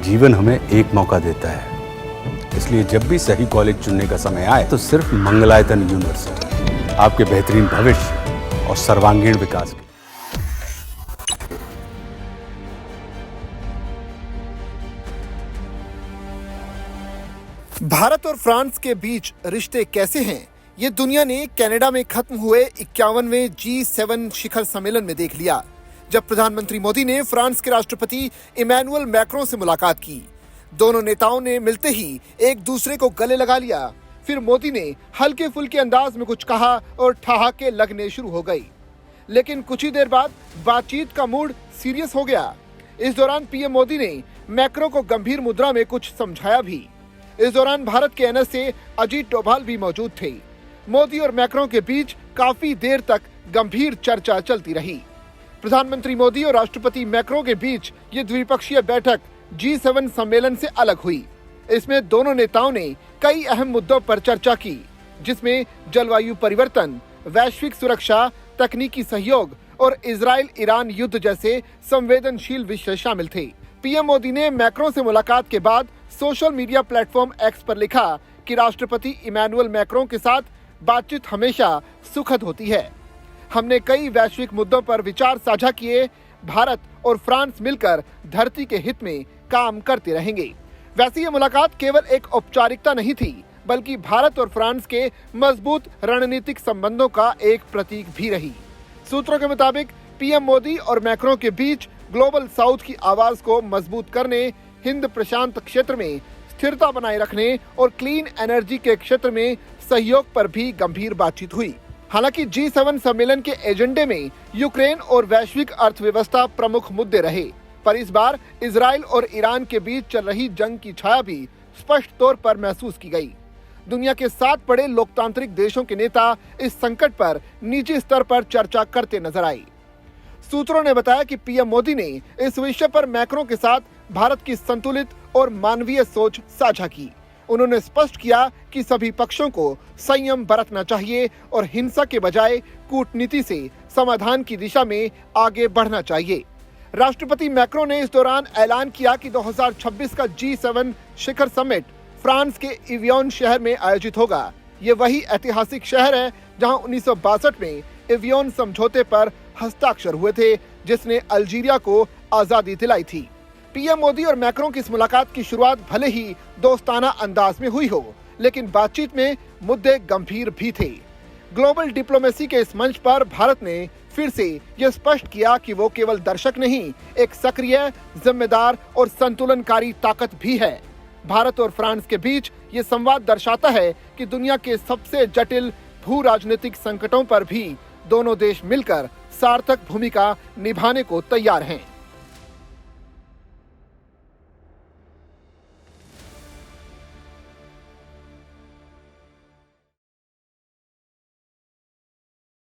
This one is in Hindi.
जीवन हमें एक मौका देता है, इसलिए जब भी सही कॉलेज चुनने का समय आए तो सिर्फ मंगलायतन यूनिवर्सिटी आपके बेहतरीन भविष्य और सर्वांगीण विकास के। भारत और फ्रांस के बीच रिश्ते कैसे हैं, ये दुनिया ने कनाडा में खत्म हुए 51वें G7 शिखर सम्मेलन में देख लिया, जब प्रधानमंत्री मोदी ने फ्रांस के राष्ट्रपति इमैनुअल मैक्रों से मुलाकात की। दोनों नेताओं ने मिलते ही एक दूसरे को गले लगा लिया। फिर मोदी ने हल्के फुल्के अंदाज में कुछ कहा और ठहाके लगने शुरू हो गई। लेकिन कुछ ही देर बाद बातचीत का मूड सीरियस हो गया। इस दौरान पीएम मोदी ने मैक्रों को गंभीर मुद्रा में कुछ समझाया भी। इस दौरान भारत के एनएसए अजीत डोभाल भी मौजूद थे। मोदी और मैक्रों के बीच काफी देर तक गंभीर चर्चा चलती रही। प्रधानमंत्री मोदी और राष्ट्रपति मैक्रों के बीच ये द्विपक्षीय बैठक G7 सम्मेलन से अलग हुई। इसमें दोनों नेताओं ने कई अहम मुद्दों पर चर्चा की, जिसमें जलवायु परिवर्तन, वैश्विक सुरक्षा, तकनीकी सहयोग और इजराइल ईरान युद्ध जैसे संवेदनशील विषय शामिल थे। पीएम मोदी ने मैक्रों से मुलाकात के बाद सोशल मीडिया प्लेटफॉर्म एक्स पर लिखा कि राष्ट्रपति इमैनुअल मैक्रों के साथ बातचीत हमेशा सुखद होती है। हमने कई वैश्विक मुद्दों पर विचार साझा किए। भारत और फ्रांस मिलकर धरती के हित में काम करते रहेंगे। वैसे ये मुलाकात केवल एक औपचारिकता नहीं थी, बल्कि भारत और फ्रांस के मजबूत रणनीतिक संबंधों का एक प्रतीक भी रही। सूत्रों के मुताबिक पीएम मोदी और मैक्रों के बीच ग्लोबल साउथ की आवाज को मजबूत करने, हिंद प्रशांत क्षेत्र में स्थिरता बनाए रखने और क्लीन एनर्जी के क्षेत्र में सहयोग पर भी गंभीर बातचीत हुई। हालांकि G7 सम्मेलन के एजेंडे में यूक्रेन और वैश्विक अर्थव्यवस्था प्रमुख मुद्दे रहे, पर इस बार इजराइल और ईरान के बीच चल रही जंग की छाया भी स्पष्ट तौर पर महसूस की गई। दुनिया के 7 बड़े लोकतांत्रिक देशों के नेता इस संकट पर निजी स्तर पर चर्चा करते नजर आए। सूत्रों ने बताया कि पीएम मोदी ने इस विषय पर मैक्रों के साथ भारत की संतुलित और मानवीय सोच साझा की। उन्होंने स्पष्ट किया कि सभी पक्षों को संयम बरतना चाहिए और हिंसा के बजाय कूटनीति से समाधान की दिशा में आगे बढ़ना चाहिए। राष्ट्रपति मैक्रों ने इस दौरान ऐलान किया कि 2026 का G7 शिखर समिट फ्रांस के एवियन शहर में आयोजित होगा। ये वही ऐतिहासिक शहर है जहां 1962 में एवियन समझौते पर हस्ताक्षर हुए थे, जिसने अल्जीरिया को आजादी दिलाई थी। पीएम मोदी और मैक्रों की इस मुलाकात की शुरुआत भले ही दोस्ताना अंदाज में हुई हो, लेकिन बातचीत में मुद्दे गंभीर भी थे। ग्लोबल डिप्लोमेसी के इस मंच पर भारत ने फिर से यह स्पष्ट किया कि वो केवल दर्शक नहीं, एक सक्रिय, जिम्मेदार और संतुलनकारी ताकत भी है। भारत और फ्रांस के बीच ये संवाद दर्शाता है कि दुनिया के सबसे जटिल भू राजनीतिक संकटों पर भी दोनों देश मिलकर सार्थक भूमिका निभाने को तैयार हैं।